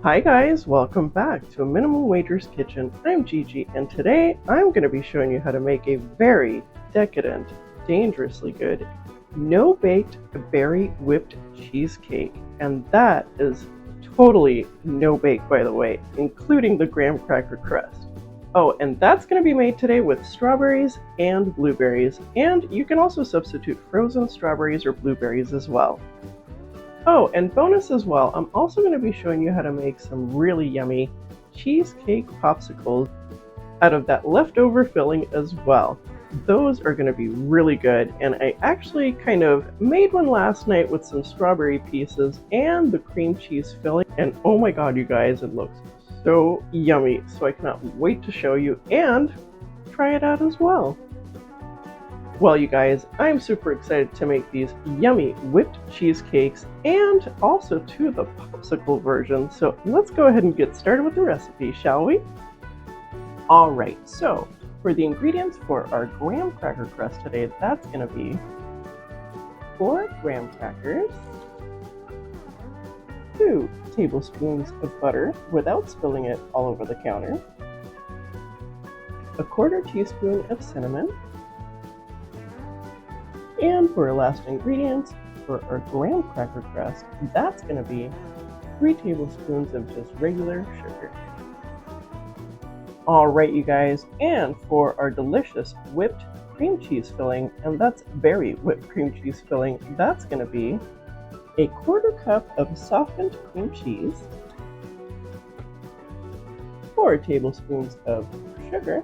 Hi guys, welcome back to Minimum Wagers Kitchen. I'm Gigi, and today I'm going to be showing you how to make a very decadent, dangerously good, no-baked berry whipped cheesecake. And that is totally no-bake, by the way, including the graham cracker crust. Oh, and that's going to be made today with strawberries and blueberries, and you can also substitute frozen strawberries or blueberries as well. Oh, and bonus as well, I'm also going to be showing you how to make some really yummy cheesecake popsicles out of that leftover filling as well. Those are going to be really good, and I actually kind of made one last night with some strawberry pieces and the cream cheese filling, and oh my god, you guys, it looks so yummy, so I cannot wait to show you and try it out as well. Well, you guys, I'm super excited to make these yummy whipped cheesecakes and also to the popsicle version. So let's go ahead and get started with the recipe, shall we? Alright, so for the ingredients for our graham cracker crust today, that's going to be 4 graham crackers, 2 tablespoons of butter without spilling it all over the counter, 1/4 teaspoon of cinnamon, and for our last ingredient, for our graham cracker crust, that's going to be 3 tablespoons of just regular sugar. Alright, you guys, and for our delicious whipped cream cheese filling, and that's berry whipped cream cheese filling, that's going to be 1/4 cup of softened cream cheese, 4 tablespoons of sugar,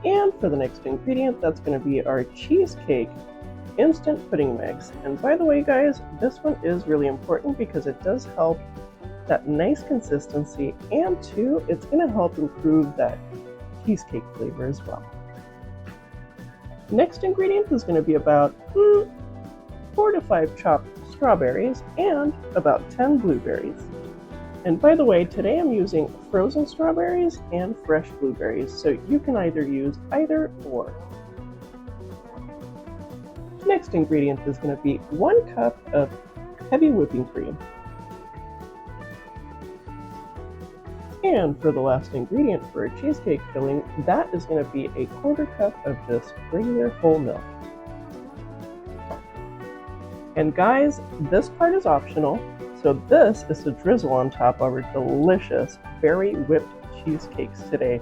and for the next ingredient, that's going to be our cheesecake instant pudding mix. And by the way, guys, this one is really important because it does help that nice consistency, and too, it's going to help improve that cheesecake flavor as well. Next ingredient is going to be about 4 to 5 chopped strawberries and about 10 blueberries. And by the way, today I'm using frozen strawberries and fresh blueberries, so you can either use either or. Next ingredient is going to be 1 cup of heavy whipping cream. And for the last ingredient for a cheesecake filling, that is going to be 1/4 cup of just regular whole milk. And guys, this part is optional, so this is to drizzle on top of our delicious berry whipped cheesecakes today.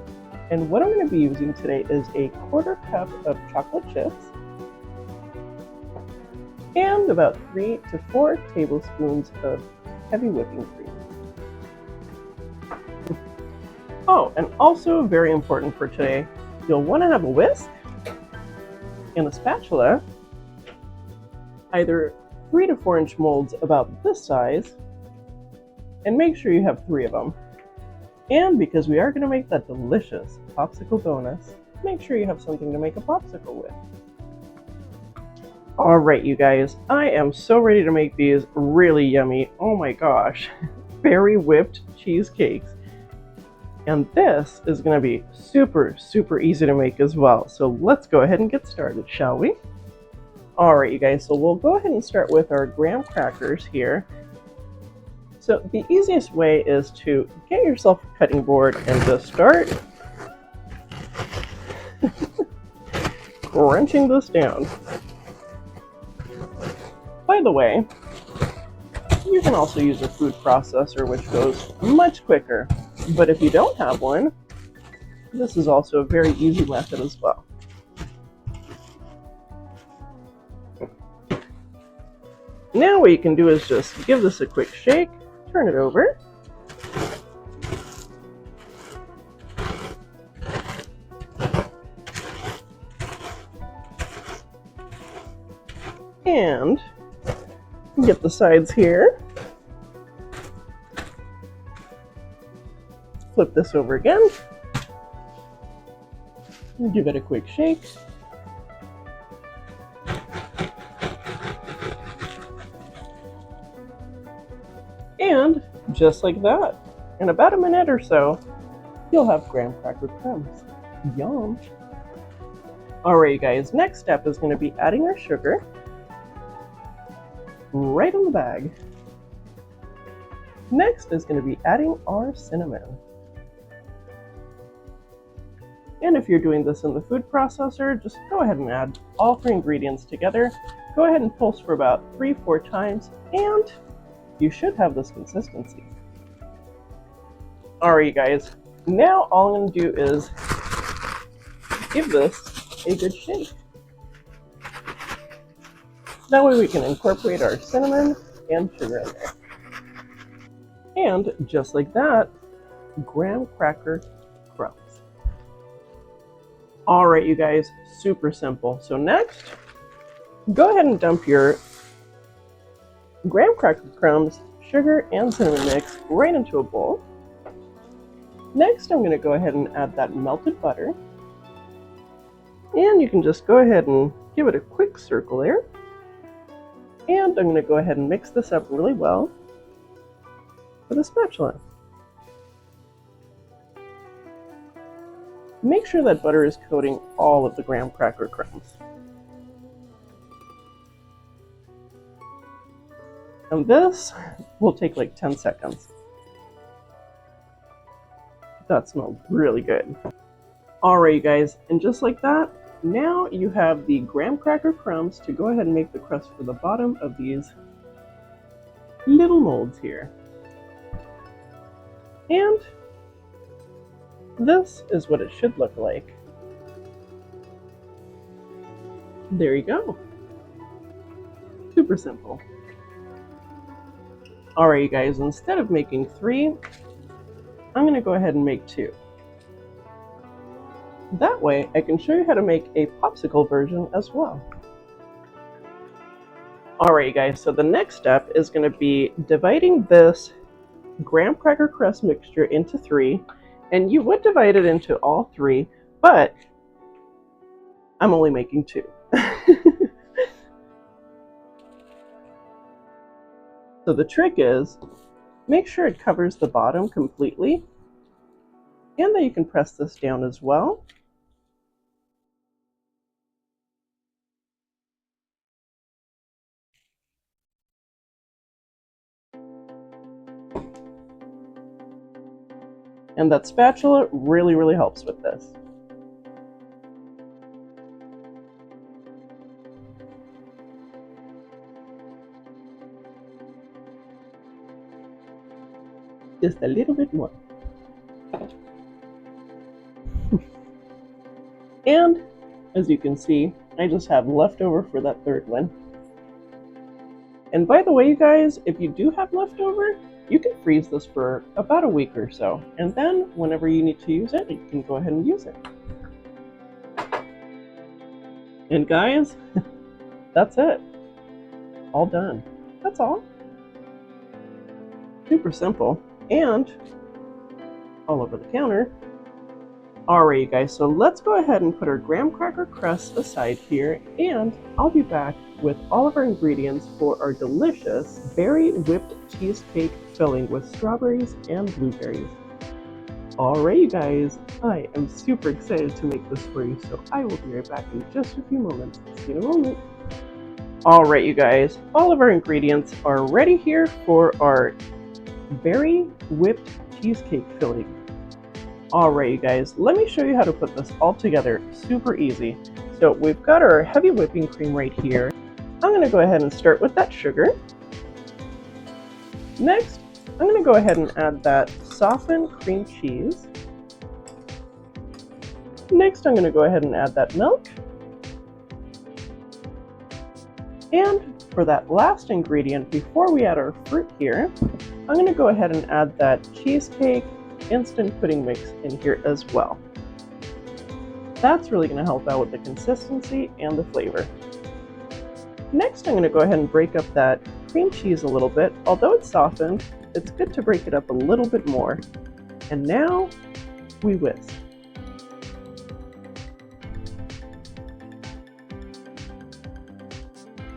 And what I'm going to be using today is 1/4 cup of chocolate chips and about 3 to 4 tablespoons of heavy whipping cream. Oh, and also very important for today, you'll want to have a whisk and a spatula, either 3 to 4 inch molds about this size, and make sure you have 3 of them. And because we are going to make that delicious popsicle bonus, make sure you have something to make a popsicle with. Alright, you guys, I am so ready to make these really yummy, oh my gosh, berry whipped cheesecakes. And this is going to be super easy to make as well. So let's go ahead and get started, shall we? Alright, you guys, so we'll go ahead and start with our graham crackers here. So the easiest way is to get yourself a cutting board and just start crunching this down. By the way, you can also use a food processor, which goes much quicker. But if you don't have one, this is also a very easy method as well. Now what you can do is just give this a quick shake, turn it over, and get the sides here. Flip this over again, and give it a quick shake. And just like that, in about a minute or so, you'll have graham cracker crumbs. Yum! Alright guys, next step is going to be adding our sugar right in the bag. Next is going to be adding our cinnamon. And if you're doing this in the food processor, just go ahead and add all 3 ingredients together. Go ahead and pulse for about 3-4 times, and you should have this consistency. Alright, you guys, now all I'm going to do is give this a good shake. That way we can incorporate our cinnamon and sugar in there. And just like that, graham cracker crumbs. Alright, you guys, super simple. So next, go ahead and dump your graham cracker crumbs, sugar, and cinnamon mix right into a bowl. Next, I'm going to go ahead and add that melted butter. And you can just go ahead and give it a quick circle there. And I'm going to go ahead and mix this up really well with a spatula. Make sure that butter is coating all of the graham cracker crumbs. And this will take like 10 seconds. That smells really good. Alright, you guys, and just like that, now you have the graham cracker crumbs to go ahead and make the crust for the bottom of these little molds here. And this is what it should look like. There you go. Super simple. Alright, you guys, instead of making 3, I'm going to go ahead and make 2. That way, I can show you how to make a popsicle version as well. Alright, you guys, so the next step is going to be dividing this graham cracker crust mixture into 3, and you would divide it into all 3, but I'm only making 2. So the trick is, make sure it covers the bottom completely, and that you can press this down as well. And that spatula really helps with this. Just a little bit more. And as you can see, I just have leftover for that 3rd one. And by the way, you guys, if you do have leftover, you can freeze this for about a week or so. And then whenever you need to use it, you can go ahead and use it. And guys, that's it. All done. That's all. Super simple. And all over the counter. Alright, you guys, so let's go ahead and put our graham cracker crust aside here, and I'll be back with all of our ingredients for our delicious berry whipped cheesecake filling with strawberries and blueberries. Alright, you guys, I am super excited to make this for you, so I will be right back in just a few moments. See you in a moment. Alright, you guys, all of our ingredients are ready here for our berry whipped cheesecake filling. Alright, you guys, let me show you how to put this all together. Super easy. So we've got our heavy whipping cream right here. I'm going to go ahead and start with that sugar. Next, I'm going to go ahead and add that softened cream cheese. Next, I'm going to go ahead and add that milk. And for that last ingredient, before we add our fruit here, I'm going to go ahead and add that cheesecake instant pudding mix in here as well. That's really going to help out with the consistency and the flavor. Next, I'm going to go ahead and break up that cream cheese a little bit. Although it's softened, it's good to break it up a little bit more. And now we whisk.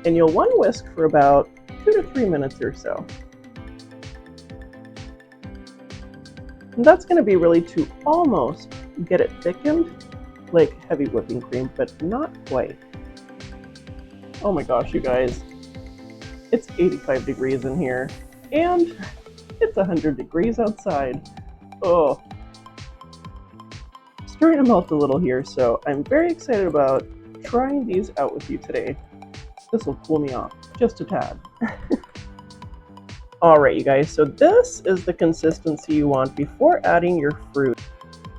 And you'll want to whisk for about 2 to 3 minutes or so. And that's going to be really to almost get it thickened like heavy whipping cream, but not quite. Oh my gosh, you guys. It's 85 degrees in here, and It's 100 degrees outside. Oh, starting to melt a little here, so I'm very excited about trying these out with you today. This will cool me off just a tad. Alright you guys, so this is the consistency you want before adding your fruit.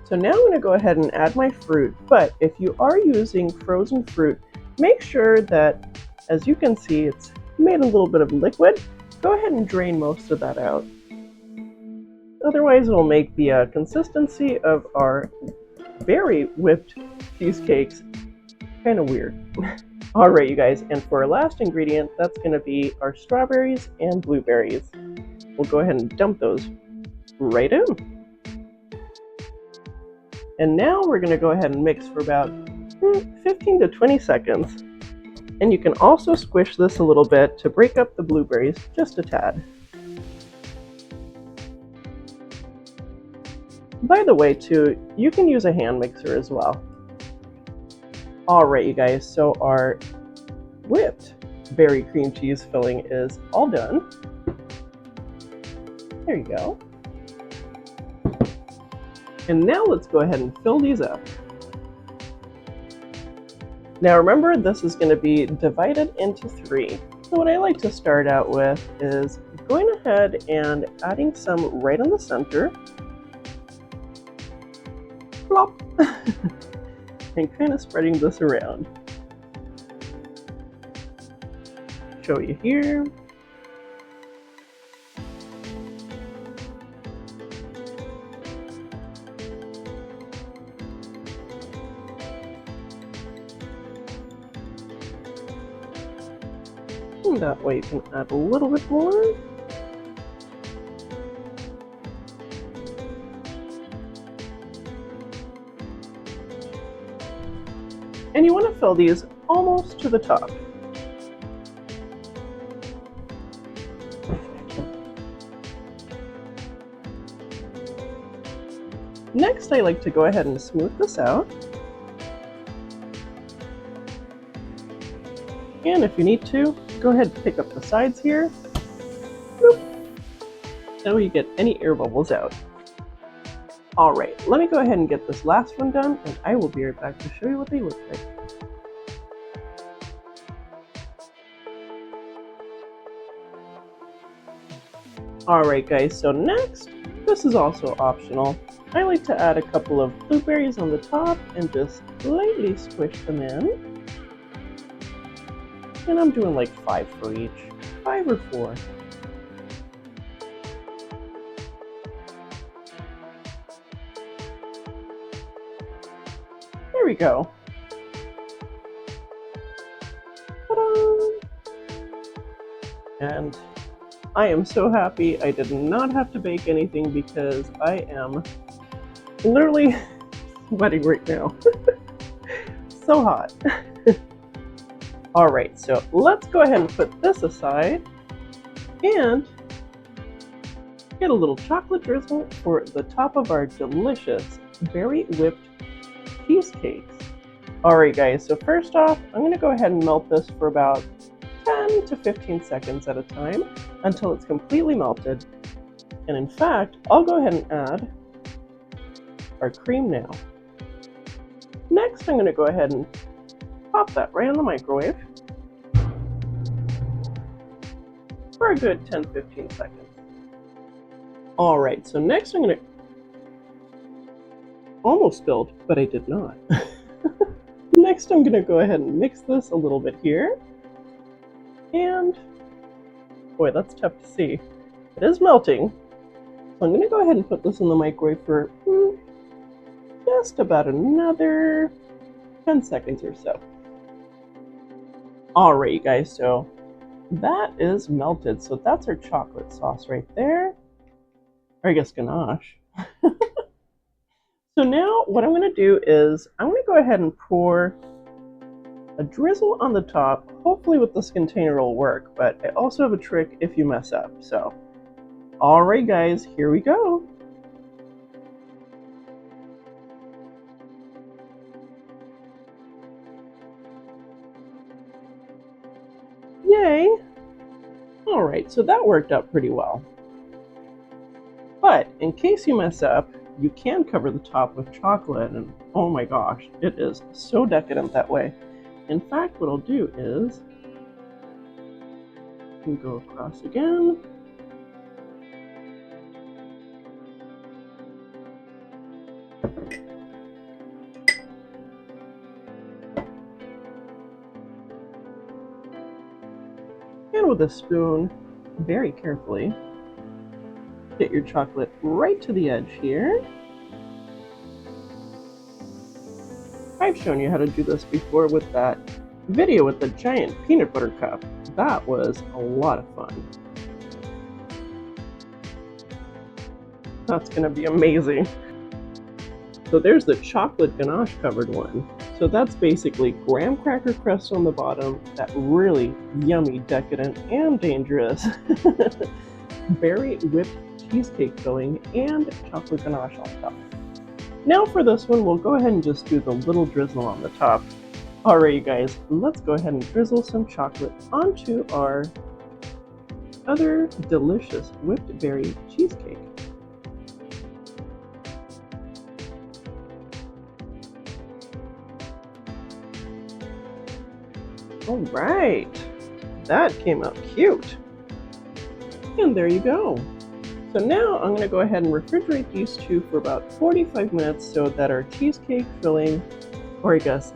So now I'm going to go ahead and add my fruit, but if you are using frozen fruit, make sure that, as you can see, it's made a little bit of liquid. Go ahead and drain most of that out. Otherwise it will make the consistency of our berry whipped cheesecakes kind of weird. Alright you guys, and for our last ingredient, that's going to be our strawberries and blueberries. We'll go ahead and dump those right in. And now we're going to go ahead and mix for about 15 to 20 seconds. And you can also squish this a little bit to break up the blueberries just a tad. By the way too, you can use a hand mixer as well. Alright you guys, so our whipped berry cream cheese filling is all done. There you go. And now let's go ahead and fill these up. Now remember, this is going to be divided into 3. So what I like to start out with is going ahead and adding some right in the center. Plop! And kind of spreading this around. Show you here. And that way you can add a little bit more. And you want to fill these almost to the top. Next, I like to go ahead and smooth this out. And if you need to, go ahead and pick up the sides here. Boop. That way you get any air bubbles out. Alright, let me go ahead and get this last one done, and I will be right back to show you what they look like. Alright guys, so next, this is also optional. I like to add a couple of blueberries on the top and just lightly squish them in. And I'm doing like 5 for each, 5 or 4. There we go. Ta-da! And I am so happy I did not have to bake anything because I am literally sweating right now. So hot. Alright, so let's go ahead and put this aside and get a little chocolate drizzle for the top of our delicious berry whipped cheesecakes. Alright guys, so first off, I'm going to go ahead and melt this for about 10 to 15 seconds at a time until it's completely melted. And in fact, I'll go ahead and add our cream now. Next, I'm going to go ahead and pop that right in the microwave for a good 10-15 seconds. Alright, so next I'm going to almost spilled, but I did not. Next I'm going to go ahead and mix this a little bit here. And boy, that's tough to see. It is melting. So I'm going to go ahead and put this in the microwave for just about another 10 seconds or so. Alright you guys, so that is melted. So that's our chocolate sauce right there. Or I guess ganache. So now what I'm going to do is I'm going to go ahead and pour a drizzle on the top. Hopefully with this container will work, but I also have a trick if you mess up. So, alright guys, here we go. Yay! Alright, so that worked out pretty well. But in case you mess up, you can cover the top with chocolate, and oh my gosh, it is so decadent that way. In fact, what I'll do is go across again. And with a spoon, very carefully, get your chocolate right to the edge here. I've shown you how to do this before with that video with the giant peanut butter cup. That was a lot of fun. That's gonna be amazing. So there's the chocolate ganache covered one. So that's basically graham cracker crust on the bottom, that really yummy, decadent, and dangerous berry whipped cheesecake filling, and chocolate ganache on top. Now for this one, we'll go ahead and just do the little drizzle on the top. Alright you guys, let's go ahead and drizzle some chocolate onto our other delicious whipped berry cheesecake. Alright, that came out cute. And there you go. So now I'm going to go ahead and refrigerate these two for about 45 minutes so that our cheesecake filling, or I guess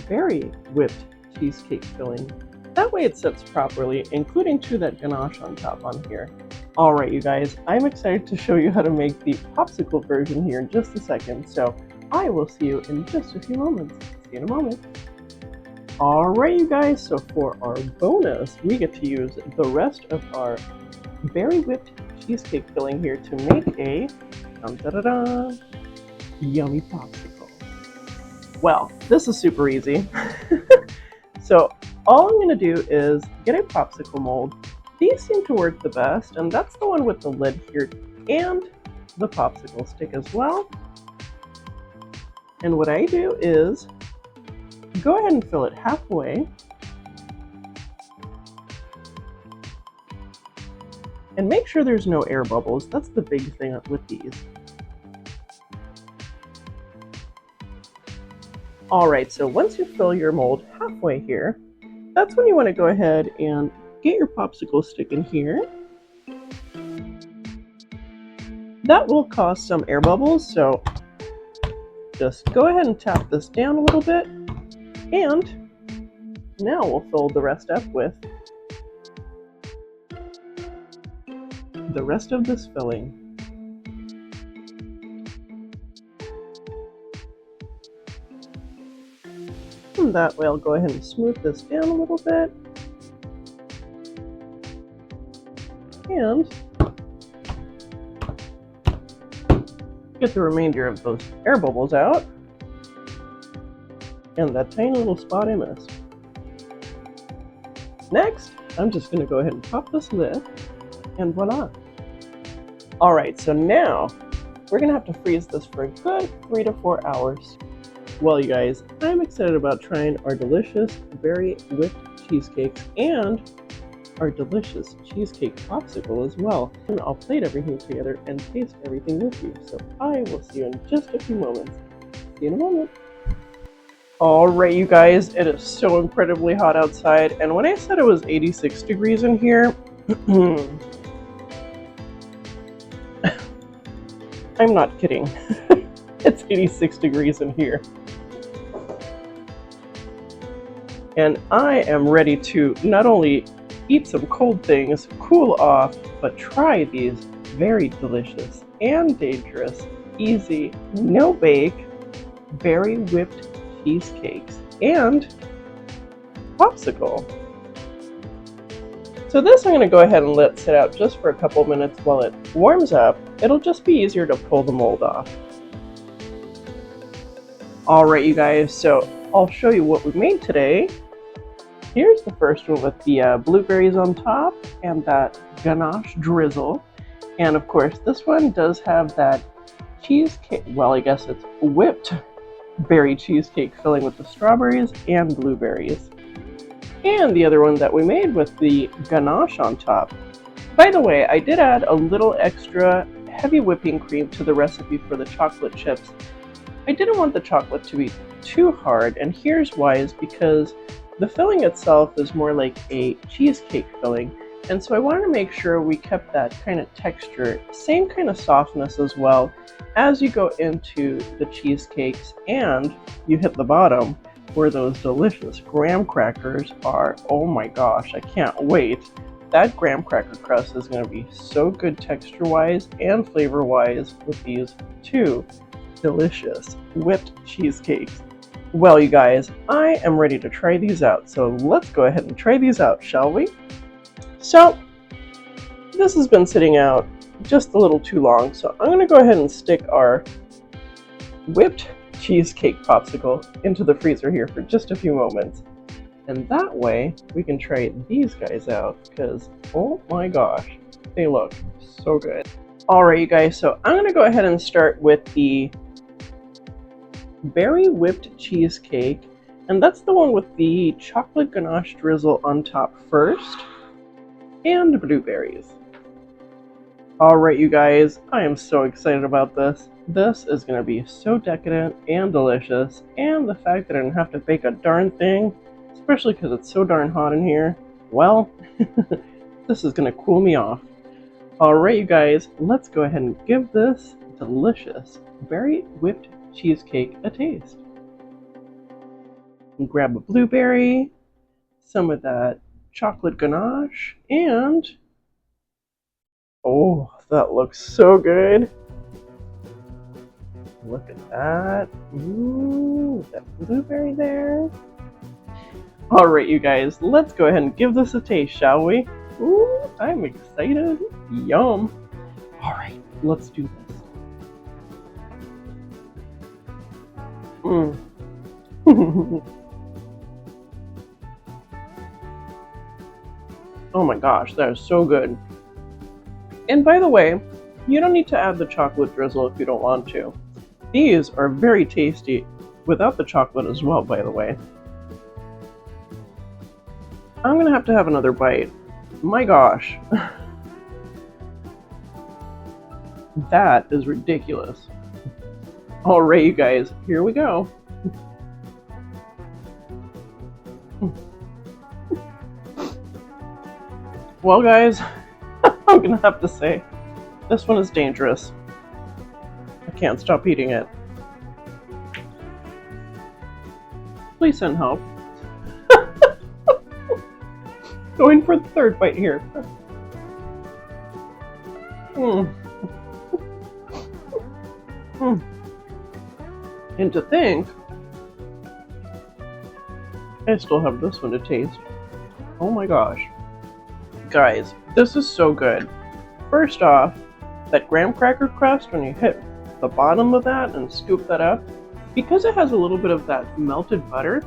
berry whipped cheesecake filling, that way it sets properly, including to that ganache on top on here. Alright you guys, I'm excited to show you how to make the popsicle version here in just a second, so I will see you in just a few moments. See you in a moment. Alright you guys, so for our bonus, we get to use the rest of our berry whipped cheesecake filling here to make a yummy popsicle. Well, this is super easy. So all I'm going to do is get a popsicle mold. These seem to work the best, and that's the one with the lid here and the popsicle stick as well. And what I do is go ahead and fill it halfway. And make sure there's no air bubbles. That's the big thing with these. Alright, so once you fill your mold halfway here, that's when you want to go ahead and get your popsicle stick in here. That will cause some air bubbles, so just go ahead and tap this down a little bit. And now we'll fill the rest up with the rest of this filling. And that way I'll go ahead and smooth this down a little bit. And get the remainder of those air bubbles out. And that tiny little spot I missed. Next, I'm just going to go ahead and pop this lid, and voila. Alright, so now we're going to have to freeze this for a good 3 to 4 hours. Well, you guys, I'm excited about trying our delicious berry whipped cheesecakes and our delicious cheesecake popsicle as well. And I'll plate everything together and taste everything with you. So I will see you in just a few moments. See you in a moment. Alright you guys, it is so incredibly hot outside, and when I said it was 86 degrees in here, I'm not kidding. It's 86 degrees in here. And I am ready to not only eat some cold things, cool off, but try these very delicious and dangerous, easy, no-bake, berry whipped cheesecakes and popsicle. So this I'm going to go ahead and let sit out just for a couple minutes while it warms up. It'll just be easier to pull the mold off. Alright you guys, so I'll show you what we made today. Here's the first one with the blueberries on top and that ganache drizzle. And of course this one does have that cheesecake, well I guess it's whipped berry cheesecake filling with the strawberries and blueberries. And the other one that we made with the ganache on top. By the way, I did add a little extra heavy whipping cream to the recipe for the chocolate chips. I didn't want the chocolate to be too hard, and here's why is because the filling itself is more like a cheesecake filling, and so I wanted to make sure we kept that kind of texture, same kind of softness as well as you go into the cheesecakes and you hit the bottom where those delicious graham crackers are. Oh my gosh, I can't wait. That graham cracker crust is going to be so good texture-wise and flavor-wise with these two delicious whipped cheesecakes. Well, you guys, I am ready to try these out, so let's go ahead and try these out, shall we? So, this has been sitting out just a little too long, so I'm going to go ahead and stick our whipped cheesecake popsicle into the freezer here for just a few moments. And that way, we can try these guys out, because, oh my gosh, they look so good. Alright, you guys, so I'm going to go ahead and start with the berry whipped cheesecake, and that's the one with the chocolate ganache drizzle on top first, and blueberries. Alright, you guys, I am so excited about this. This is going to be so decadent and delicious, and the fact that I didn't have to bake a darn thing, especially because it's so darn hot in here, well, this is going to cool me off. Alright, you guys, let's go ahead and give this delicious berry whipped cheesecake a taste. And grab a blueberry, some of that chocolate ganache, and oh, that looks so good. Look at that. Ooh, that blueberry there. Alright, you guys, let's go ahead and give this a taste, shall we? Ooh, I'm excited. Yum. Alright, let's do this. Oh my gosh, that is so good. And by the way, you don't need to add the chocolate drizzle if you don't want to. These are very tasty without the chocolate as well, by the way. I'm gonna have to have another bite. My gosh. That is ridiculous. Alright, you guys, here we go. Well, guys, I'm gonna have to say, this one is dangerous. I can't stop eating it. Please send help. Going for the third bite here. And to think, I still have this one to taste. Oh my gosh. Guys, this is so good. First off, that graham cracker crust, when you hit the bottom of that and scoop that up, because it has a little bit of that melted butter,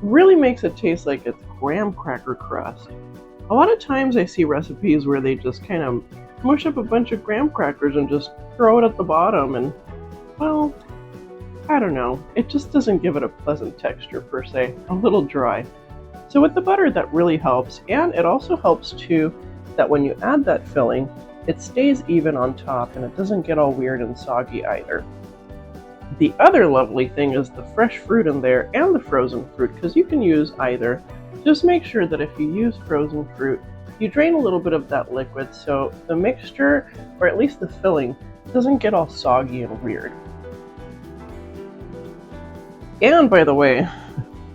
really makes it taste like it's graham cracker crust. A lot of times I see recipes where they just kind of mush up a bunch of graham crackers and just throw it at the bottom, and, well, I don't know. It just doesn't give it a pleasant texture per se, a little dry. So with the butter, that really helps, and it also helps too that when you add that filling, it stays even on top and it doesn't get all weird and soggy either. The other lovely thing is the fresh fruit in there and the frozen fruit, because you can use either. Just make sure that if you use frozen fruit, you drain a little bit of that liquid so the mixture, or at least the filling, doesn't get all soggy and weird. And by the way,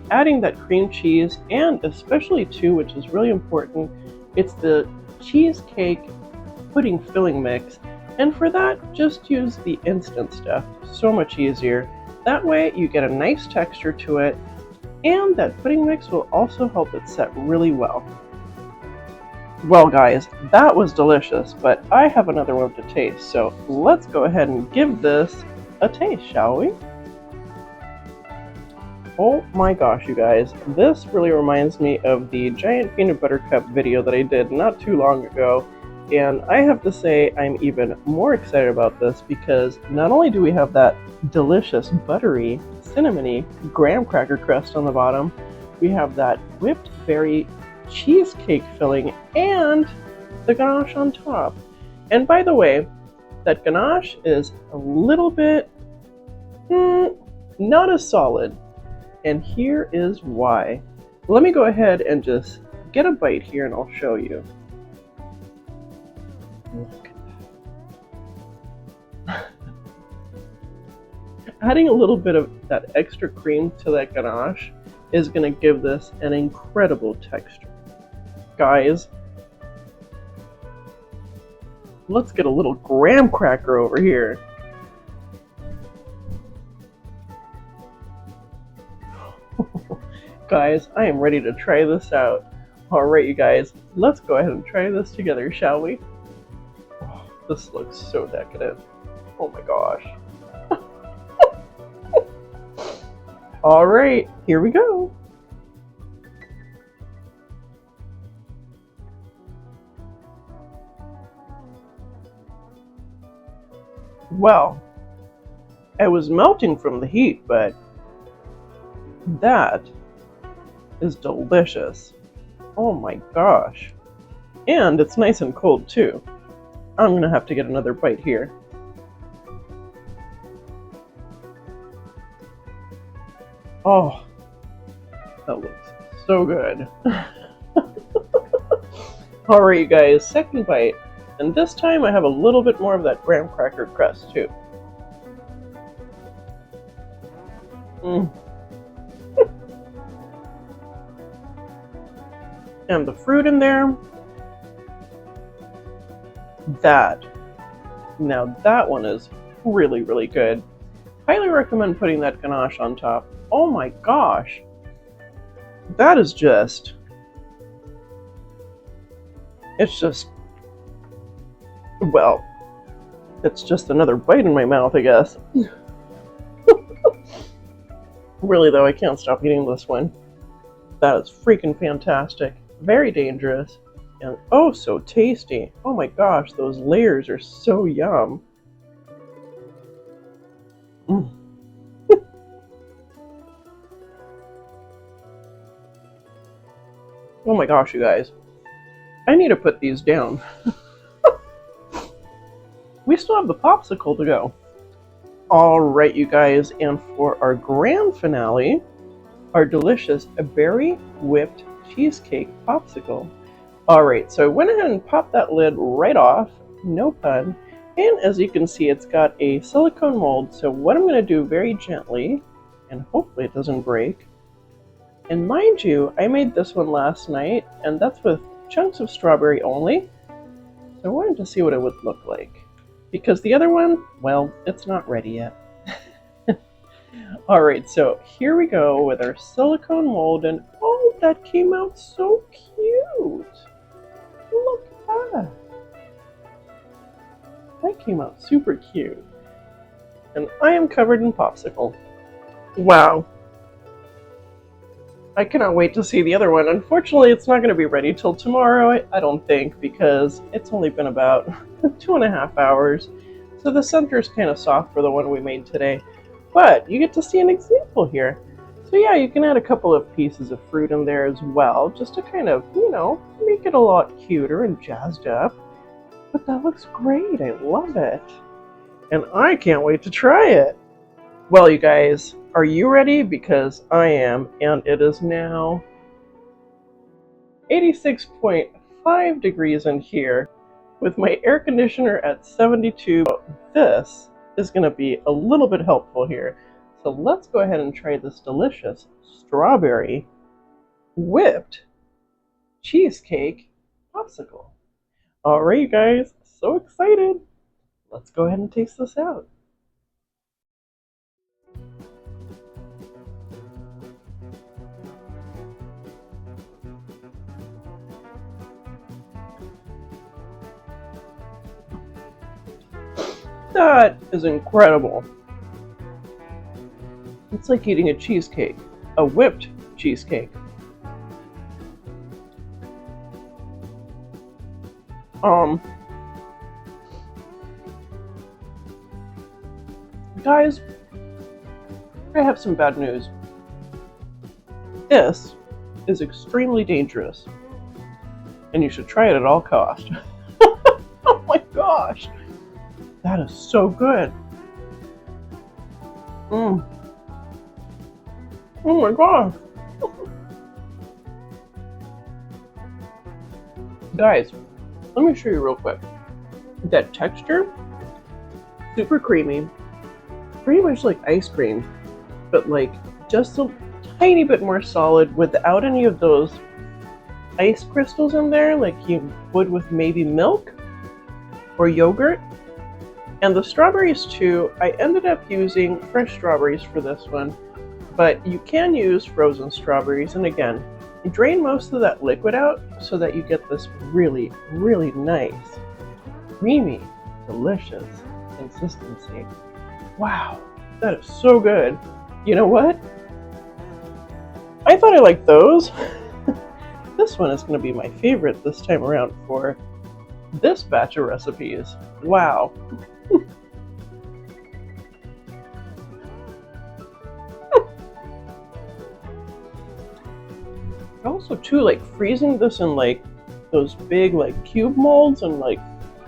adding that cream cheese, and especially too, which is really important, it's the cheesecake pudding filling mix. And for that, just use the instant stuff. So much easier. That way you get a nice texture to it, and that pudding mix will also help it set really well. Well guys, that was delicious, but I have another one to taste, so let's go ahead and give this a taste, shall we? Oh my gosh, you guys, this really reminds me of the giant peanut butter cup video that I did not too long ago, and I have to say I'm even more excited about this because not only do we have that delicious buttery, cinnamony graham cracker crust on the bottom, we have that whipped berry cheesecake filling and the ganache on top. And by the way, that ganache is a little bit not as solid. And here is why. Let me go ahead and just get a bite here and I'll show you. Look at that. Adding a little bit of that extra cream to that ganache is going to give this an incredible texture. Guys, let's get a little graham cracker over here. Guys, I am ready to try this out. Alright, you guys, let's go ahead and try this together, shall we? Oh, this looks so decadent. Oh my gosh. Alright, here we go. Well, I was melting from the heat, but that is delicious. Oh my gosh. And it's nice and cold too. I'm gonna have to get another bite here. Oh, that looks so good. Alright, you guys, second bite. And this time I have a little bit more of that graham cracker crust too. And the fruit in there. Now that one is really, really good. Highly recommend putting that ganache on top. Oh my gosh. That is just... It's just... Well, it's just another bite in my mouth, I guess. Really though, I can't stop eating this one. That is freaking fantastic. Very dangerous. And oh, so tasty. Oh my gosh, those layers are so yum. Oh my gosh, you guys. I need to put these down. We still have the popsicle to go. Alright, you guys, and for our grand finale, our delicious berry whipped cheesecake popsicle. Alright, so I went ahead and popped that lid right off, no pun, and as you can see, it's got a silicone mold, so what I'm going to do very gently, and hopefully it doesn't break, and mind you, I made this one last night, and that's with chunks of strawberry only, so I wanted to see what it would look like. Because the other one, well, it's not ready yet. Alright, so here we go with our silicone mold, and oh, that came out so cute! Look at that! That came out super cute. And I am covered in popsicle. Wow. I cannot wait to see the other one. Unfortunately, it's not going to be ready till tomorrow, I don't think, because it's only been about 2.5 hours. So the center is kind of soft for the one we made today. But you get to see an example here. So yeah, you can add a couple of pieces of fruit in there as well, just to kind of, you know, make it a lot cuter and jazzed up. But that looks great. I love it. And I can't wait to try it. Well, you guys, are you ready? Because I am, and it is now 86.5 degrees in here with my air conditioner at 72. This is going to be a little bit helpful here. So let's go ahead and try this delicious strawberry whipped cheesecake popsicle. Alright, you guys, so excited. Let's go ahead and taste this out. That is incredible. It's like eating a cheesecake, a whipped cheesecake. Guys, I have some bad news. This is extremely dangerous, and you should try it at all costs. Oh my gosh! That is so good. Mm. Oh my gosh. Guys, let me show you real quick. That texture, super creamy, pretty much like ice cream, but like just a tiny bit more solid without any of those ice crystals in there like you would with maybe milk or yogurt. And the strawberries too, I ended up using fresh strawberries for this one, but you can use frozen strawberries, and again, drain most of that liquid out so that you get this really, really nice, creamy, delicious consistency. Wow, that is so good. You know what? I thought I liked those. This one is going to be my favorite this time around for this batch of recipes. Wow. Also too, like freezing this in like those big like cube molds and like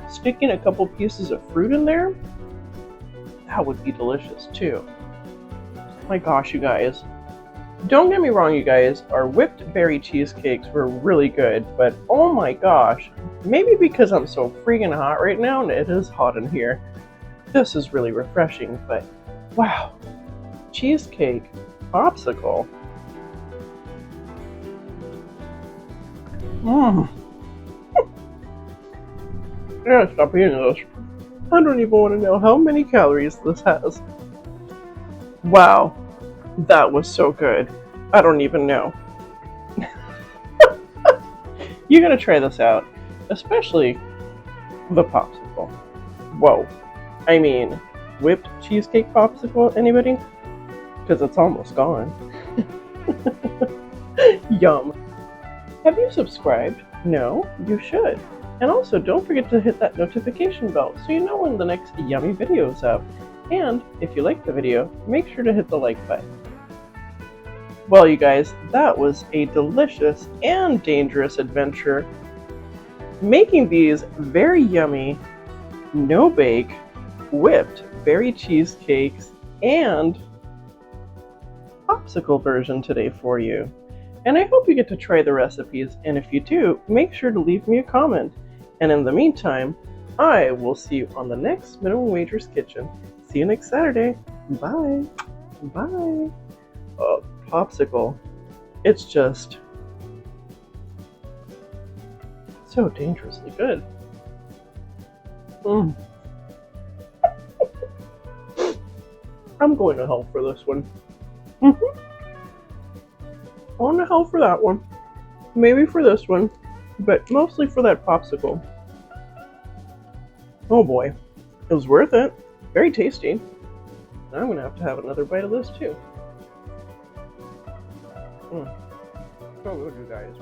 sticking a couple pieces of fruit in there, that would be delicious too. My gosh, you guys. Don't get me wrong, you guys, our whipped berry cheesecakes were really good, but oh my gosh, maybe because I'm so freaking hot right now, and it is hot in here, this is really refreshing, but wow, cheesecake popsicle. Mmm. I gotta stop eating this. I don't even want to know how many calories this has. Wow, that was so good. I don't even know. You gotta try this out, especially the popsicle. Whoa. I mean, whipped cheesecake popsicle, anybody? Because it's almost gone. Yum. Have you subscribed? No? You should. And also, don't forget to hit that notification bell so you know when the next yummy video is up. And if you like the video, make sure to hit the like button. Well, you guys, that was a delicious and dangerous adventure making these very yummy, no-bake, whipped berry cheesecakes and popsicle version today for you. And I hope you get to try the recipes, and if you do, make sure to leave me a comment. And in the meantime, I will see you on the next Minimum Wagers Kitchen. See you next Saturday. Bye. Bye. Popsicle. It's just so dangerously good. I'm going to hell for this one. On to hell for that one. Maybe for this one, but mostly for that popsicle. Oh boy, it was worth it. Very tasty. Now I'm going to have another bite of this too. So good, you guys.